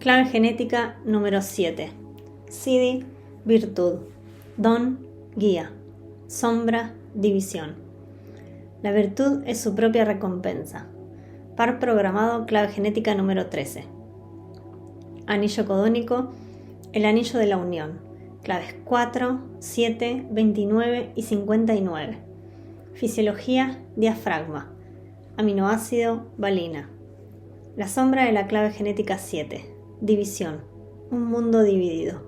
Clave genética número 7. Siddhi, virtud. Don, guía. Sombra, división. La virtud es su propia recompensa. Par programado, clave genética número 13. Anillo codónico, el anillo de la unión. Claves 4, 7, 29 y 59. Fisiología, diafragma. Aminoácido, valina. La sombra de la clave genética 7. División. Un mundo dividido.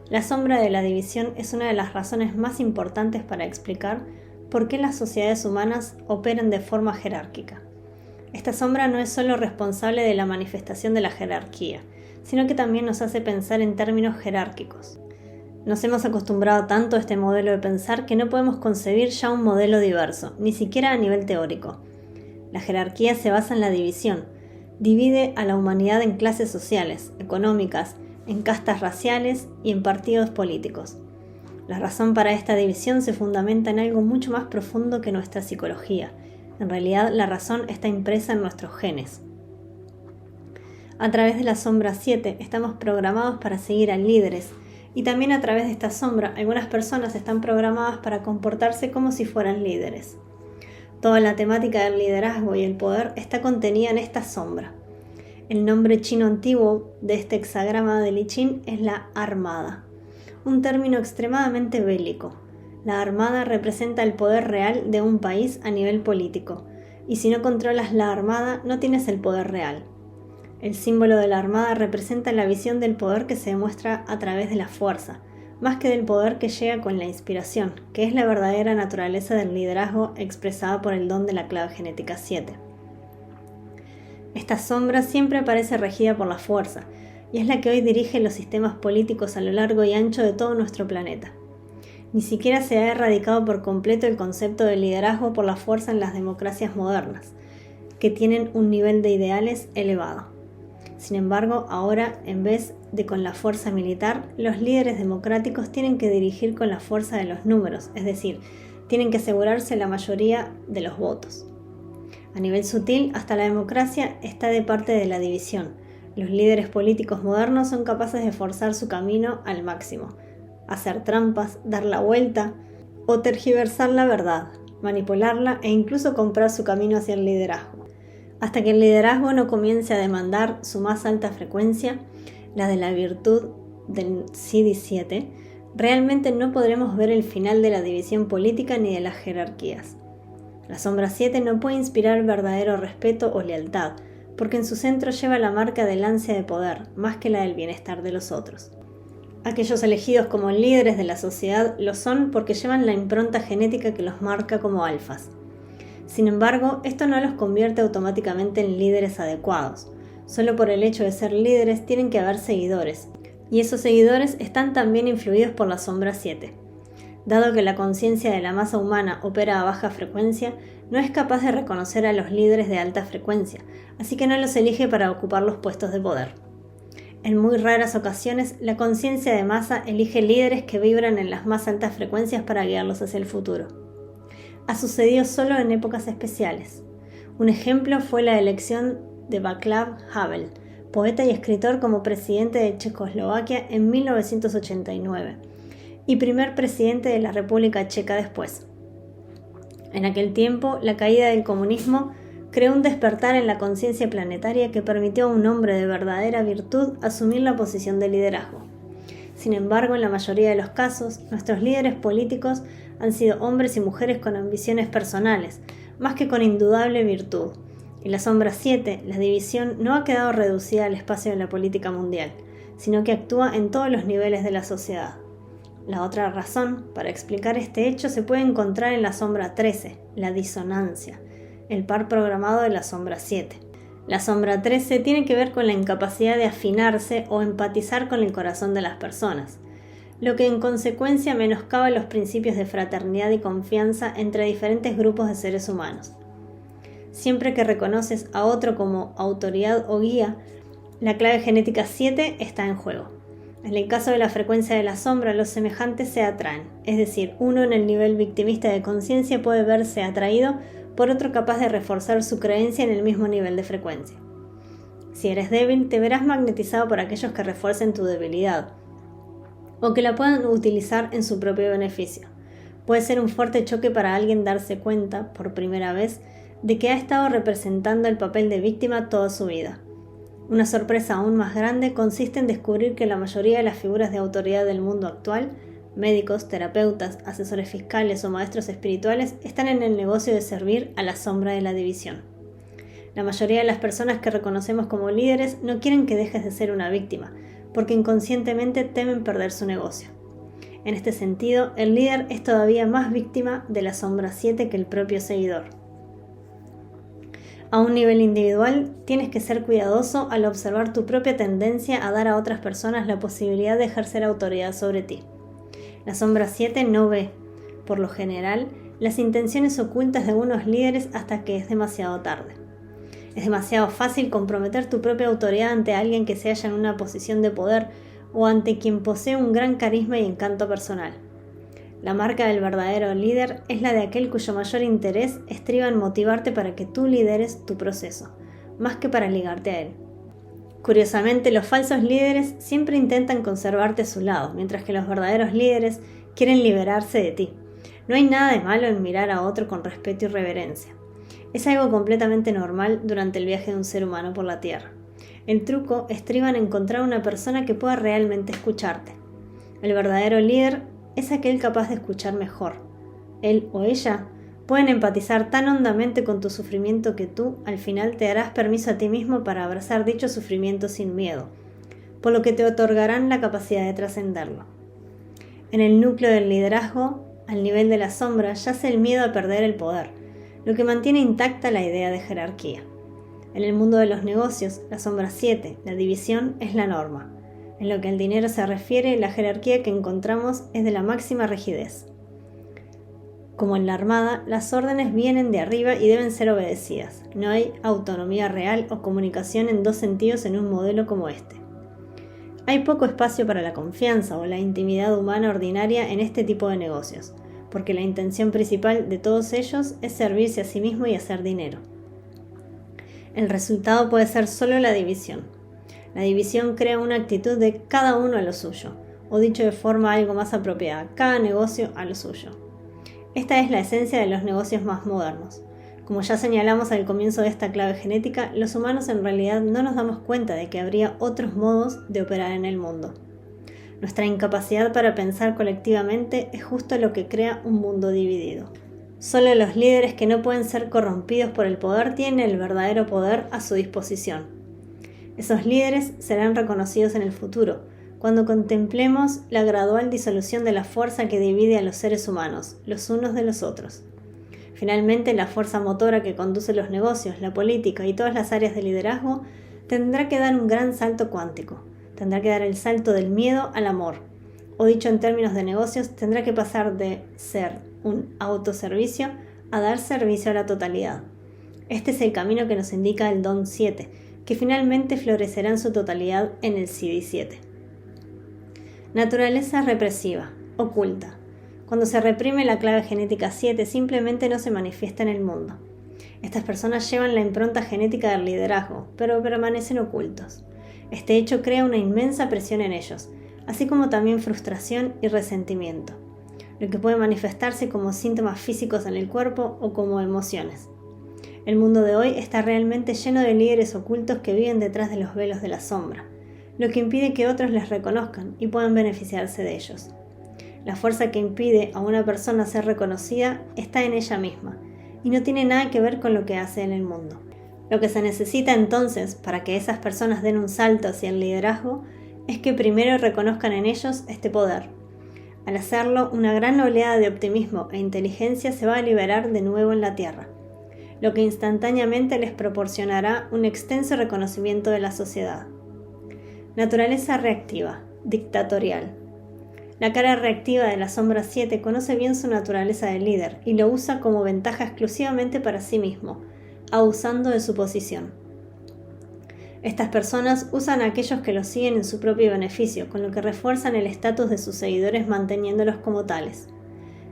La sombra de la división es una de las razones más importantes para explicar por qué las sociedades humanas operan de forma jerárquica. Esta sombra no es solo responsable de la manifestación de la jerarquía, sino que también nos hace pensar en términos jerárquicos. Nos hemos acostumbrado tanto a este modelo de pensar que no podemos concebir ya un modelo diverso, ni siquiera a nivel teórico. La jerarquía se basa en la división. Divide a la humanidad en clases sociales, económicas, en castas raciales y en partidos políticos. La razón para esta división se fundamenta en algo mucho más profundo que nuestra psicología. En realidad, la razón está impresa en nuestros genes. A través de la sombra 7 estamos programados para seguir a líderes, y también a través de esta sombra algunas personas están programadas para comportarse como si fueran líderes. Toda la temática del liderazgo y el poder está contenida en esta sombra. El nombre chino antiguo de este hexagrama de Li Chin es la armada, un término extremadamente bélico. La armada representa el poder real de un país a nivel político, y si no controlas la armada no tienes el poder real. El símbolo de la armada representa la visión del poder que se demuestra a través de la fuerza, más que del poder que llega con la inspiración, que es la verdadera naturaleza del liderazgo expresada por el don de la clave genética 7. Esta sombra siempre aparece regida por la fuerza, y es la que hoy dirige los sistemas políticos a lo largo y ancho de todo nuestro planeta. Ni siquiera se ha erradicado por completo el concepto de liderazgo por la fuerza en las democracias modernas, que tienen un nivel de ideales elevado. Sin embargo, ahora, en vez de con la fuerza militar, los líderes democráticos tienen que dirigir con la fuerza de los números, es decir, tienen que asegurarse la mayoría de los votos. A nivel sutil, hasta la democracia está de parte de la división. Los líderes políticos modernos son capaces de forzar su camino al máximo, hacer trampas, dar la vuelta o tergiversar la verdad, manipularla e incluso comprar su camino hacia el liderazgo. Hasta que el liderazgo no comience a demandar su más alta frecuencia, la de la virtud del Siddhi 7, realmente no podremos ver el final de la división política ni de las jerarquías. La sombra 7 no puede inspirar verdadero respeto o lealtad, porque en su centro lleva la marca del ansia de poder, más que la del bienestar de los otros. Aquellos elegidos como líderes de la sociedad lo son porque llevan la impronta genética que los marca como alfas. Sin embargo, esto no los convierte automáticamente en líderes adecuados. Solo por el hecho de ser líderes tienen que haber seguidores, y esos seguidores están también influidos por la sombra 7. Dado que la conciencia de la masa humana opera a baja frecuencia, no es capaz de reconocer a los líderes de alta frecuencia, así que no los elige para ocupar los puestos de poder. En muy raras ocasiones, la conciencia de masa elige líderes que vibran en las más altas frecuencias para guiarlos hacia el futuro. Ha sucedido solo en épocas especiales. Un ejemplo fue la elección de Václav Havel, poeta y escritor, como presidente de Checoslovaquia en 1989 y primer presidente de la República Checa después. En aquel tiempo, la caída del comunismo creó un despertar en la conciencia planetaria que permitió a un hombre de verdadera virtud asumir la posición de liderazgo. Sin embargo, en la mayoría de los casos, nuestros líderes políticos han sido hombres y mujeres con ambiciones personales, más que con indudable virtud. Y la sombra 7, la división, no ha quedado reducida al espacio de la política mundial, sino que actúa en todos los niveles de la sociedad. La otra razón para explicar este hecho se puede encontrar en la sombra 13, la disonancia, el par programado de la sombra 7. La sombra 13 tiene que ver con la incapacidad de afinarse o empatizar con el corazón de las personas, lo que en consecuencia menoscaba los principios de fraternidad y confianza entre diferentes grupos de seres humanos. Siempre que reconoces a otro como autoridad o guía, la clave genética 7 está en juego. En el caso de la frecuencia de la sombra, los semejantes se atraen, es decir, uno en el nivel victimista de conciencia puede verse atraído por otro capaz de reforzar su creencia en el mismo nivel de frecuencia. Si eres débil, te verás magnetizado por aquellos que refuercen tu debilidad o que la puedan utilizar en su propio beneficio. Puede ser un fuerte choque para alguien darse cuenta, por primera vez, de que ha estado representando el papel de víctima toda su vida. Una sorpresa aún más grande consiste en descubrir que la mayoría de las figuras de autoridad del mundo actual, médicos, terapeutas, asesores fiscales o maestros espirituales, están en el negocio de servir a la sombra de la división. La mayoría de las personas que reconocemos como líderes no quieren que dejes de ser una víctima, porque inconscientemente temen perder su negocio. En este sentido, el líder es todavía más víctima de la sombra 7 que el propio seguidor. A un nivel individual, tienes que ser cuidadoso al observar tu propia tendencia a dar a otras personas la posibilidad de ejercer autoridad sobre ti. La sombra 7 no ve, por lo general, las intenciones ocultas de algunos líderes hasta que es demasiado tarde. Es demasiado fácil comprometer tu propia autoridad ante alguien que se halla en una posición de poder o ante quien posee un gran carisma y encanto personal. La marca del verdadero líder es la de aquel cuyo mayor interés estriba en motivarte para que tú lideres tu proceso, más que para ligarte a él. Curiosamente, los falsos líderes siempre intentan conservarte a su lado, mientras que los verdaderos líderes quieren liberarse de ti. No hay nada de malo en mirar a otro con respeto y reverencia. Es algo completamente normal durante el viaje de un ser humano por la Tierra. El truco estriba en encontrar una persona que pueda realmente escucharte. El verdadero líder es aquel capaz de escuchar mejor. Él o ella pueden empatizar tan hondamente con tu sufrimiento que tú, al final, te darás permiso a ti mismo para abrazar dicho sufrimiento sin miedo, por lo que te otorgarán la capacidad de trascenderlo. En el núcleo del liderazgo, al nivel de la sombra, yace el miedo a perder el poder, lo que mantiene intacta la idea de jerarquía. En el mundo de los negocios, la sombra 7, la división, es la norma. En lo que al dinero se refiere, la jerarquía que encontramos es de la máxima rigidez. Como en la Armada, las órdenes vienen de arriba y deben ser obedecidas. No hay autonomía real o comunicación en dos sentidos en un modelo como este. Hay poco espacio para la confianza o la intimidad humana ordinaria en este tipo de negocios, porque la intención principal de todos ellos es servirse a sí mismo y hacer dinero. El resultado puede ser solo la división. La división crea una actitud de cada uno a lo suyo, o dicho de forma algo más apropiada, cada negocio a lo suyo. Esta es la esencia de los negocios más modernos. Como ya señalamos al comienzo de esta clave genética, los humanos en realidad no nos damos cuenta de que habría otros modos de operar en el mundo. Nuestra incapacidad para pensar colectivamente es justo lo que crea un mundo dividido. Solo los líderes que no pueden ser corrompidos por el poder tienen el verdadero poder a su disposición. Esos líderes serán reconocidos en el futuro, cuando contemplemos la gradual disolución de la fuerza que divide a los seres humanos, los unos de los otros. Finalmente, la fuerza motora que conduce los negocios, la política y todas las áreas de liderazgo tendrá que dar un gran salto cuántico. Tendrá que dar el salto del miedo al amor, o dicho en términos de negocios, tendrá que pasar de ser un autoservicio a dar servicio a la totalidad. Este es el camino que nos indica el Don 7, que finalmente florecerá en su totalidad en el CD7. Naturaleza represiva, oculta. Cuando se reprime la clave genética 7, simplemente no se manifiesta en el mundo. Estas personas llevan la impronta genética del liderazgo, pero permanecen ocultos. Este hecho crea una inmensa presión en ellos, así como también frustración y resentimiento, lo que puede manifestarse como síntomas físicos en el cuerpo o como emociones. El mundo de hoy está realmente lleno de líderes ocultos que viven detrás de los velos de la sombra, lo que impide que otros les reconozcan y puedan beneficiarse de ellos. La fuerza que impide a una persona ser reconocida está en ella misma y no tiene nada que ver con lo que hace en el mundo. Lo que se necesita entonces para que esas personas den un salto hacia el liderazgo es que primero reconozcan en ellos este poder. Al hacerlo, una gran oleada de optimismo e inteligencia se va a liberar de nuevo en la Tierra, lo que instantáneamente les proporcionará un extenso reconocimiento de la sociedad. Naturaleza reactiva, dictatorial. La cara reactiva de la sombra 7 conoce bien su naturaleza de líder y lo usa como ventaja exclusivamente para sí mismo, abusando de su posición. Estas personas usan a aquellos que los siguen en su propio beneficio, con lo que refuerzan el estatus de sus seguidores manteniéndolos como tales.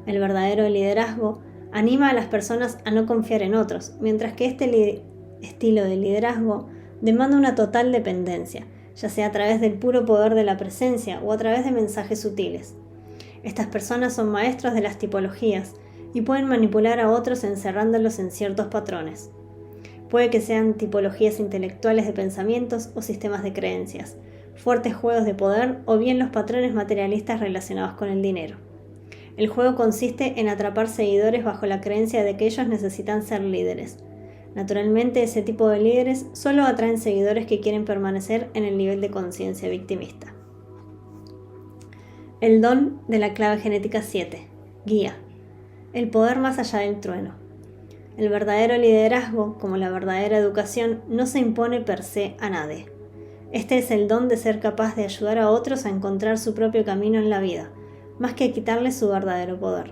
El verdadero liderazgo anima a las personas a no confiar en otros, mientras que este estilo de liderazgo demanda una total dependencia, ya sea a través del puro poder de la presencia o a través de mensajes sutiles. Estas personas son maestros de las tipologías y pueden manipular a otros encerrándolos en ciertos patrones. Puede que sean tipologías intelectuales de pensamientos o sistemas de creencias, fuertes juegos de poder o bien los patrones materialistas relacionados con el dinero. El juego consiste en atrapar seguidores bajo la creencia de que ellos necesitan ser líderes. Naturalmente, ese tipo de líderes solo atraen seguidores que quieren permanecer en el nivel de conciencia victimista. El don de la clave genética 7. Guía. El poder más allá del trueno. El verdadero liderazgo, como la verdadera educación, no se impone per se a nadie. Este es el don de ser capaz de ayudar a otros a encontrar su propio camino en la vida, más que quitarles su verdadero poder.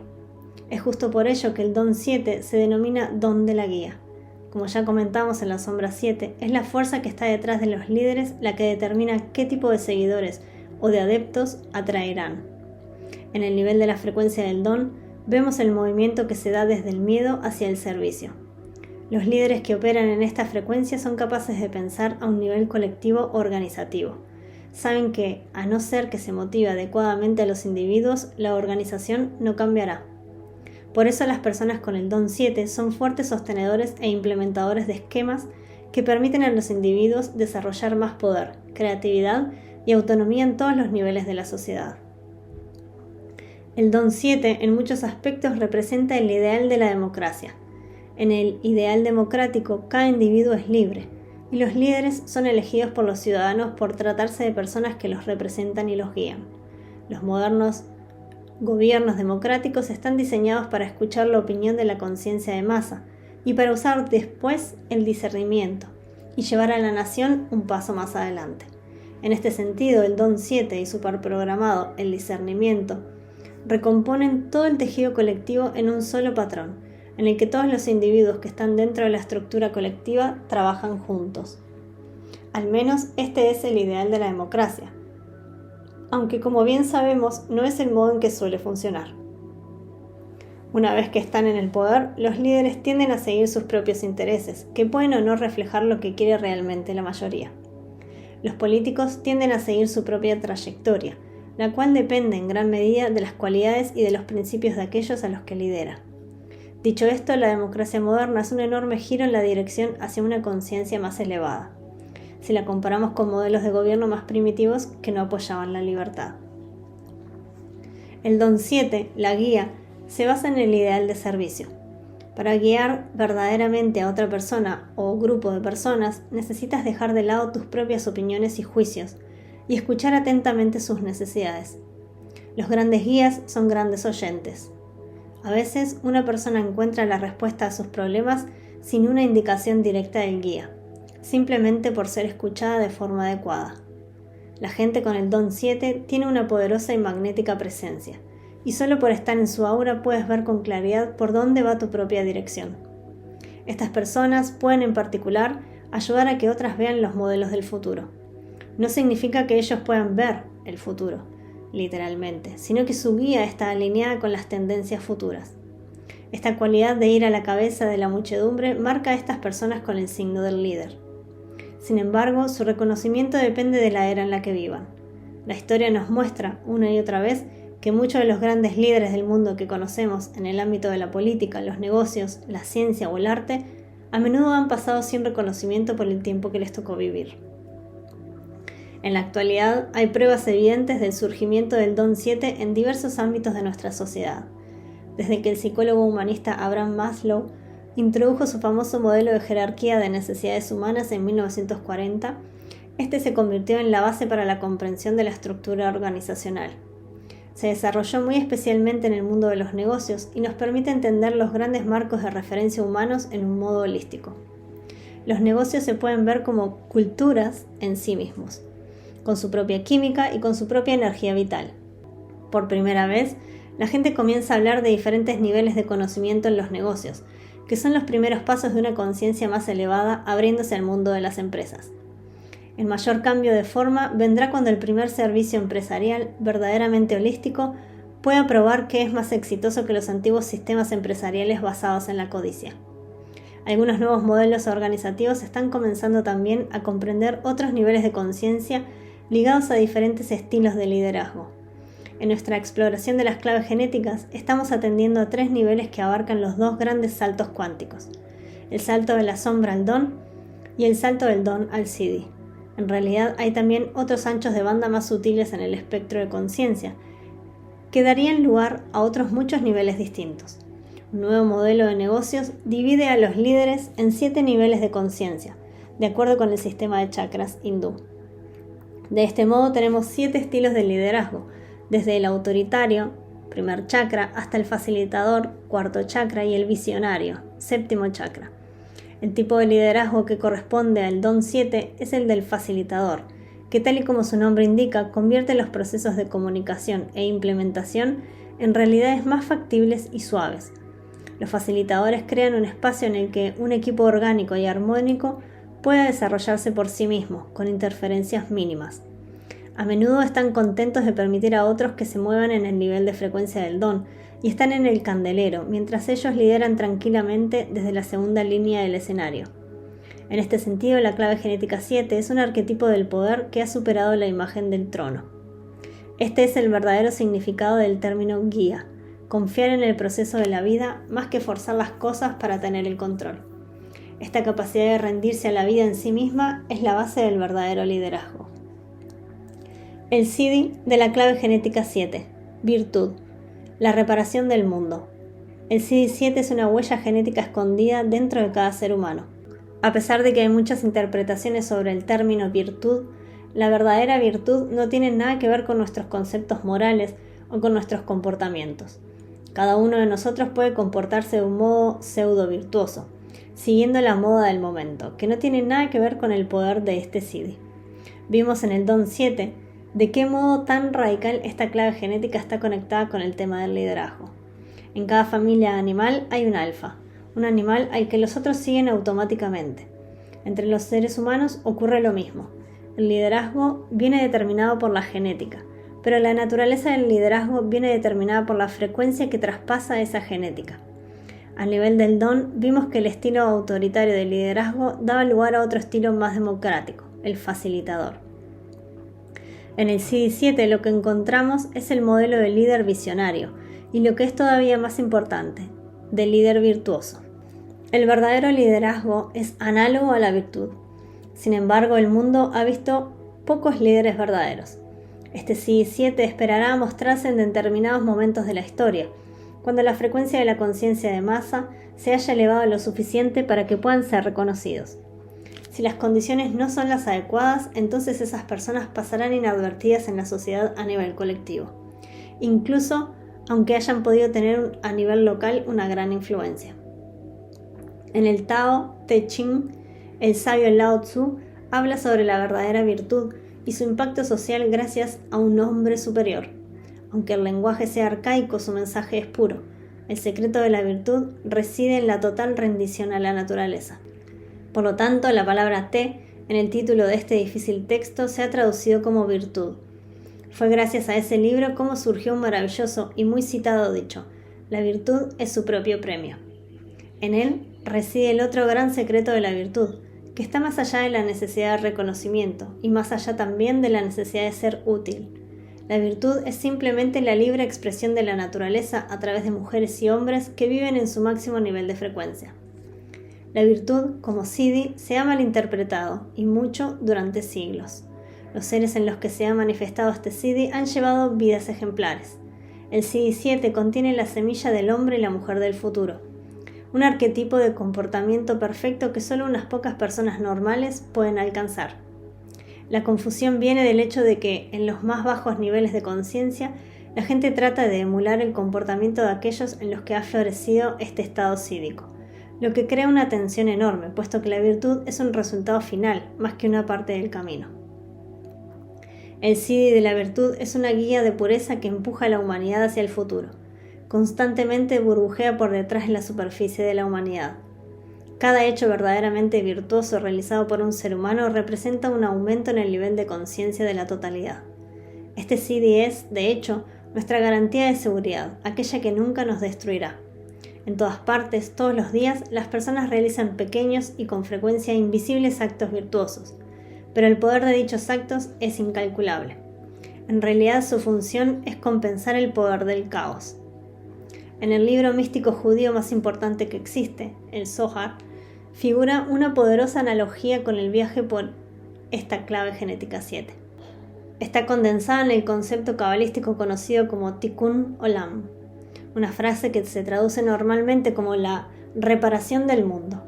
Es justo por ello que el don 7 se denomina don de la guía. Como ya comentamos en la sombra 7, es la fuerza que está detrás de los líderes la que determina qué tipo de seguidores o de adeptos atraerán. En el nivel de la frecuencia del don, vemos el movimiento que se da desde el miedo hacia el servicio. Los líderes que operan en esta frecuencia son capaces de pensar a un nivel colectivo organizativo. Saben que, a no ser que se motive adecuadamente a los individuos, la organización no cambiará. Por eso las personas con el don 7 son fuertes sostenedores e implementadores de esquemas que permiten a los individuos desarrollar más poder, creatividad y autonomía en todos los niveles de la sociedad. El don 7 en muchos aspectos representa el ideal de la democracia. En el ideal democrático, cada individuo es libre, y los líderes son elegidos por los ciudadanos por tratarse de personas que los representan y los guían. Los modernos gobiernos democráticos están diseñados para escuchar la opinión de la conciencia de masa y para usar después el discernimiento y llevar a la nación un paso más adelante. En este sentido, el don 7 y superprogramado, el discernimiento, recomponen todo el tejido colectivo en un solo patrón, en el que todos los individuos que están dentro de la estructura colectiva trabajan juntos. Al menos este es el ideal de la democracia, aunque como bien sabemos no es el modo en que suele funcionar. Una vez que están en el poder, los líderes tienden a seguir sus propios intereses, que pueden o no reflejar lo que quiere realmente la mayoría. Los políticos tienden a seguir su propia trayectoria, la cual depende en gran medida de las cualidades y de los principios de aquellos a los que lidera. Dicho esto, la democracia moderna es un enorme giro en la dirección hacia una conciencia más elevada, si la comparamos con modelos de gobierno más primitivos que no apoyaban la libertad. El don 7, la guía, se basa en el ideal de servicio. Para guiar verdaderamente a otra persona o grupo de personas, necesitas dejar de lado tus propias opiniones y juicios y escuchar atentamente sus necesidades. Los grandes guías son grandes oyentes. A veces, una persona encuentra la respuesta a sus problemas sin una indicación directa del guía, simplemente por ser escuchada de forma adecuada. La gente con el don 7 tiene una poderosa y magnética presencia, y solo por estar en su aura puedes ver con claridad por dónde va tu propia dirección. Estas personas pueden en particular ayudar a que otras vean los modelos del futuro. No significa que ellos puedan ver el futuro, literalmente, sino que su guía está alineada con las tendencias futuras. Esta cualidad de ir a la cabeza de la muchedumbre marca a estas personas con el signo del líder. Sin embargo, su reconocimiento depende de la era en la que vivan. La historia nos muestra, una y otra vez, que muchos de los grandes líderes del mundo que conocemos en el ámbito de la política, los negocios, la ciencia o el arte, a menudo han pasado sin reconocimiento por el tiempo que les tocó vivir. En la actualidad, hay pruebas evidentes del surgimiento del don 7 en diversos ámbitos de nuestra sociedad. Desde que el psicólogo humanista Abraham Maslow introdujo su famoso modelo de jerarquía de necesidades humanas en 1940, este se convirtió en la base para la comprensión de la estructura organizacional. Se desarrolló muy especialmente en el mundo de los negocios y nos permite entender los grandes marcos de referencia humanos en un modo holístico. Los negocios se pueden ver como culturas en sí mismos, con su propia química y con su propia energía vital. Por primera vez, la gente comienza a hablar de diferentes niveles de conocimiento en los negocios, que son los primeros pasos de una conciencia más elevada abriéndose al mundo de las empresas. El mayor cambio de forma vendrá cuando el primer servicio empresarial verdaderamente holístico pueda probar que es más exitoso que los antiguos sistemas empresariales basados en la codicia. Algunos nuevos modelos organizativos están comenzando también a comprender otros niveles de conciencia ligados a diferentes estilos de liderazgo. En nuestra exploración de las claves genéticas, estamos atendiendo a 3 niveles que abarcan los 2 grandes saltos cuánticos: el salto de la sombra al don y el salto del don al Siddhi. En realidad, hay también otros anchos de banda más sutiles en el espectro de conciencia, que darían lugar a otros muchos niveles distintos. Un nuevo modelo de negocios divide a los líderes en 7 niveles de conciencia, de acuerdo con el sistema de chakras hindú. De este modo tenemos 7 estilos de liderazgo, desde el autoritario, primer chakra, hasta el facilitador, cuarto chakra, y el visionario, séptimo chakra. El tipo de liderazgo que corresponde al don 7 es el del facilitador, que tal y como su nombre indica, convierte los procesos de comunicación e implementación en realidades más factibles y suaves. Los facilitadores crean un espacio en el que un equipo orgánico y armónico pueda desarrollarse por sí mismo, con interferencias mínimas. A menudo están contentos de permitir a otros que se muevan en el nivel de frecuencia del don y están en el candelero, mientras ellos lideran tranquilamente desde la segunda línea del escenario. En este sentido, la clave genética 7 es un arquetipo del poder que ha superado la imagen del trono. Este es el verdadero significado del término guía: confiar en el proceso de la vida más que forzar las cosas para tener el control. Esta capacidad de rendirse a la vida en sí misma es la base del verdadero liderazgo. El Siddhi de la clave genética 7, virtud, la reparación del mundo. El Siddhi 7 es una huella genética escondida dentro de cada ser humano. A pesar de que hay muchas interpretaciones sobre el término virtud, la verdadera virtud no tiene nada que ver con nuestros conceptos morales o con nuestros comportamientos. Cada uno de nosotros puede comportarse de un modo pseudo-virtuoso, siguiendo la moda del momento, que no tiene nada que ver con el poder de este Siddhi. Vimos en el Don 7 de qué modo tan radical esta clave genética está conectada con el tema del liderazgo. En cada familia animal hay un alfa, un animal al que los otros siguen automáticamente. Entre los seres humanos ocurre lo mismo. El liderazgo viene determinado por la genética, pero la naturaleza del liderazgo viene determinada por la frecuencia que traspasa esa genética. A nivel del don, vimos que el estilo autoritario del liderazgo daba lugar a otro estilo más democrático, el facilitador. En el Siddhi 7 lo que encontramos es el modelo de líder visionario, y lo que es todavía más importante, de líder virtuoso. El verdadero liderazgo es análogo a la virtud. Sin embargo, el mundo ha visto pocos líderes verdaderos. Este Siddhi 7 esperará a mostrarse en determinados momentos de la historia, cuando la frecuencia de la conciencia de masa se haya elevado lo suficiente para que puedan ser reconocidos. Si las condiciones no son las adecuadas, entonces esas personas pasarán inadvertidas en la sociedad a nivel colectivo, incluso aunque hayan podido tener a nivel local una gran influencia. En el Tao Te Ching, el sabio Lao Tzu habla sobre la verdadera virtud y su impacto social gracias a un hombre superior. Aunque el lenguaje sea arcaico, su mensaje es puro. El secreto de la virtud reside en la total rendición a la naturaleza. Por lo tanto, la palabra Te en el título de este difícil texto se ha traducido como virtud. Fue gracias a ese libro como surgió un maravilloso y muy citado dicho: la virtud es su propio premio. En él reside el otro gran secreto de la virtud, que está más allá de la necesidad de reconocimiento y más allá también de la necesidad de ser útil. La virtud es simplemente la libre expresión de la naturaleza a través de mujeres y hombres que viven en su máximo nivel de frecuencia. La virtud, como Siddhi, se ha malinterpretado, y mucho, durante siglos. Los seres en los que se ha manifestado este Siddhi han llevado vidas ejemplares. El Siddhi 7 contiene la semilla del hombre y la mujer del futuro, un arquetipo de comportamiento perfecto que solo unas pocas personas normales pueden alcanzar. La confusión viene del hecho de que, en los más bajos niveles de conciencia, la gente trata de emular el comportamiento de aquellos en los que ha florecido este estado sídhico, lo que crea una tensión enorme, puesto que la virtud es un resultado final, más que una parte del camino. El Siddhi de la virtud es una guía de pureza que empuja a la humanidad hacia el futuro. Constantemente burbujea por detrás de la superficie de la humanidad. Cada hecho verdaderamente virtuoso realizado por un ser humano representa un aumento en el nivel de conciencia de la totalidad. Este Siddhi es, de hecho, nuestra garantía de seguridad, aquella que nunca nos destruirá. En todas partes, todos los días, las personas realizan pequeños y con frecuencia invisibles actos virtuosos, pero el poder de dichos actos es incalculable. En realidad, su función es compensar el poder del caos. En el libro místico judío más importante que existe, el Zohar, figura una poderosa analogía con el viaje por esta clave genética 7. Está condensada en el concepto cabalístico conocido como Tikkun Olam, una frase que se traduce normalmente como la reparación del mundo.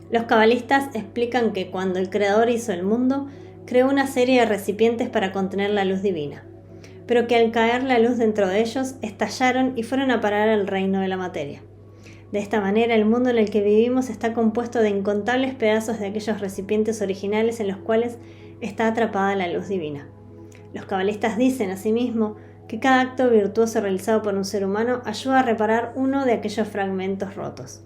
Los cabalistas explican que cuando el Creador hizo el mundo, creó una serie de recipientes para contener la luz divina, pero que al caer la luz dentro de ellos, estallaron y fueron a parar al reino de la materia. De esta manera, el mundo en el que vivimos está compuesto de incontables pedazos de aquellos recipientes originales en los cuales está atrapada la luz divina. Los cabalistas dicen, asimismo, que cada acto virtuoso realizado por un ser humano ayuda a reparar uno de aquellos fragmentos rotos.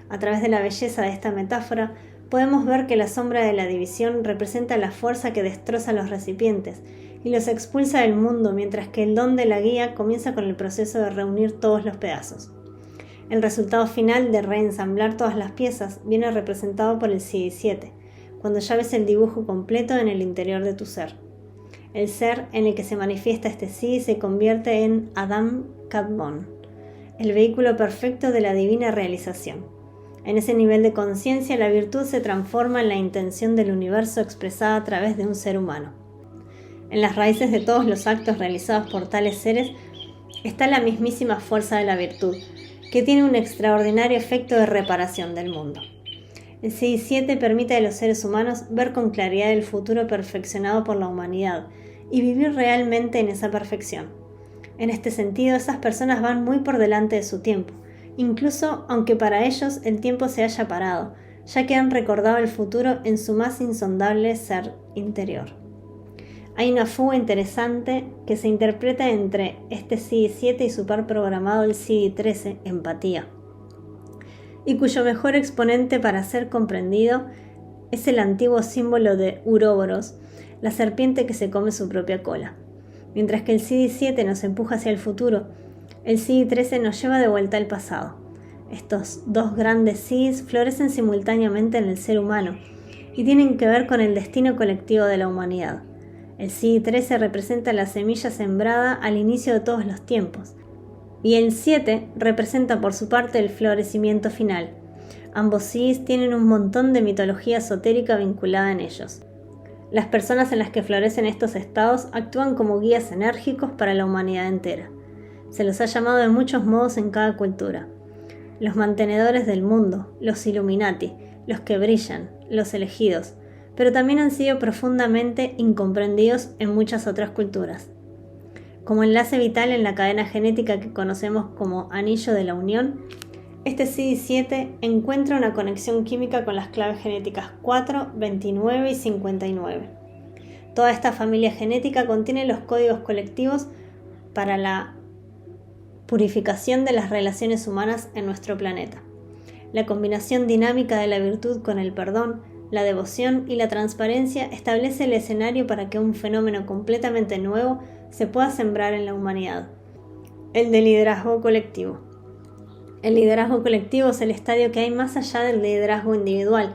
A través de la belleza de esta metáfora, podemos ver que la sombra de la división representa la fuerza que destroza los recipientes y los expulsa del mundo, mientras que el don de la guía comienza con el proceso de reunir todos los pedazos. El resultado final de reensamblar todas las piezas viene representado por el CD7, cuando ya ves el dibujo completo en el interior de tu ser. El ser en el que se manifiesta este sí se convierte en Adam Kadmon, el vehículo perfecto de la divina realización. En ese nivel de conciencia, la virtud se transforma en la intención del universo expresada a través de un ser humano. En las raíces de todos los actos realizados por tales seres está la mismísima fuerza de la virtud, que tiene un extraordinario efecto de reparación del mundo. El CD7 permite a los seres humanos ver con claridad el futuro perfeccionado por la humanidad y vivir realmente en esa perfección. En este sentido, esas personas van muy por delante de su tiempo, incluso aunque para ellos el tiempo se haya parado, ya que han recordado el futuro en su más insondable ser interior. Hay una fuga interesante que se interpreta entre este CD7 y su par programado el CD13, empatía, y cuyo mejor exponente para ser comprendido es el antiguo símbolo de Uroboros, la serpiente que se come su propia cola. Mientras que el CD7 nos empuja hacia el futuro, el CD13 nos lleva de vuelta al pasado. Estos dos grandes CDs florecen simultáneamente en el ser humano y tienen que ver con el destino colectivo de la humanidad. El CD13 representa la semilla sembrada al inicio de todos los tiempos, y el 7 representa por su parte el florecimiento final. Ambos CDs tienen un montón de mitología esotérica vinculada en ellos. Las personas en las que florecen estos estados actúan como guías enérgicos para la humanidad entera. Se los ha llamado de muchos modos en cada cultura. Los mantenedores del mundo, los Illuminati, los que brillan, los elegidos, pero también han sido profundamente incomprendidos en muchas otras culturas. Como enlace vital en la cadena genética que conocemos como anillo de la unión, este CD7 encuentra una conexión química con las claves genéticas 4, 29 y 59. Toda esta familia genética contiene los códigos colectivos para la purificación de las relaciones humanas en nuestro planeta. La combinación dinámica de la virtud con el perdón, la devoción y la transparencia establece el escenario para que un fenómeno completamente nuevo se pueda sembrar en la humanidad: el de liderazgo colectivo. El liderazgo colectivo es el estadio que hay más allá del liderazgo individual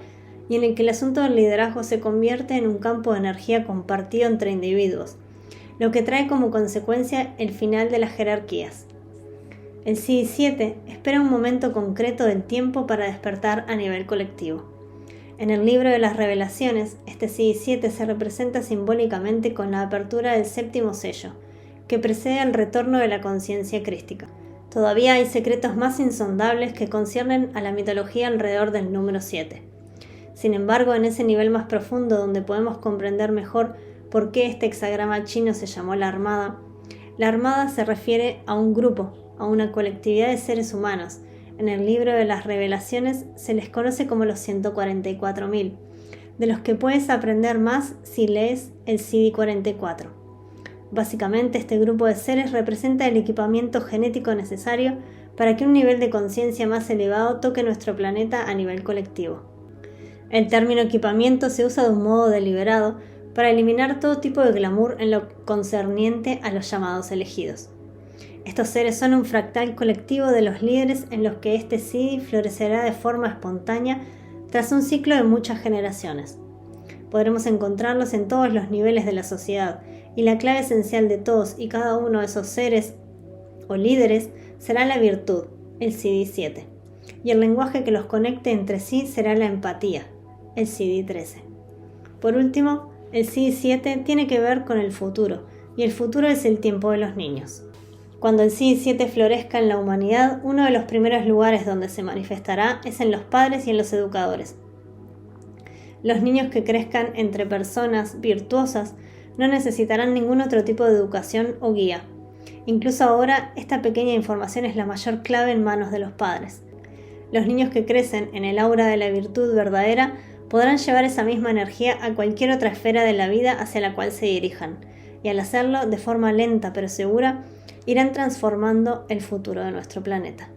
y en el que el asunto del liderazgo se convierte en un campo de energía compartido entre individuos, lo que trae como consecuencia el final de las jerarquías. El CD7 espera un momento concreto del tiempo para despertar a nivel colectivo. En el libro de las revelaciones, este CD7 se representa simbólicamente con la apertura del séptimo sello, que precede al retorno de la conciencia crística. Todavía hay secretos más insondables que conciernen a la mitología alrededor del número 7. Sin embargo, en ese nivel más profundo donde podemos comprender mejor por qué este hexagrama chino se llamó la Armada se refiere a un grupo, a una colectividad de seres humanos. En el libro de las revelaciones se les conoce como los 144.000, de los que puedes aprender más si lees el CD44. Básicamente, este grupo de seres representa el equipamiento genético necesario para que un nivel de conciencia más elevado toque nuestro planeta a nivel colectivo. El término equipamiento se usa de un modo deliberado para eliminar todo tipo de glamour en lo concerniente a los llamados elegidos. Estos seres son un fractal colectivo de los líderes en los que este Siddhi florecerá de forma espontánea tras un ciclo de muchas generaciones. Podremos encontrarlos en todos los niveles de la sociedad, y la clave esencial de todos y cada uno de esos seres o líderes será la virtud, el Siddhi 7, y el lenguaje que los conecte entre sí será la empatía, el Siddhi 13. Por último, el Siddhi 7 tiene que ver con el futuro, y el futuro es el tiempo de los niños. Cuando el Siddhi 7 florezca en la humanidad, uno de los primeros lugares donde se manifestará es en los padres y en los educadores. Los niños que crezcan entre personas virtuosas no necesitarán ningún otro tipo de educación o guía. Incluso ahora, esta pequeña información es la mayor clave en manos de los padres. Los niños que crecen en el aura de la virtud verdadera podrán llevar esa misma energía a cualquier otra esfera de la vida hacia la cual se dirijan, y al hacerlo de forma lenta pero segura, irán transformando el futuro de nuestro planeta.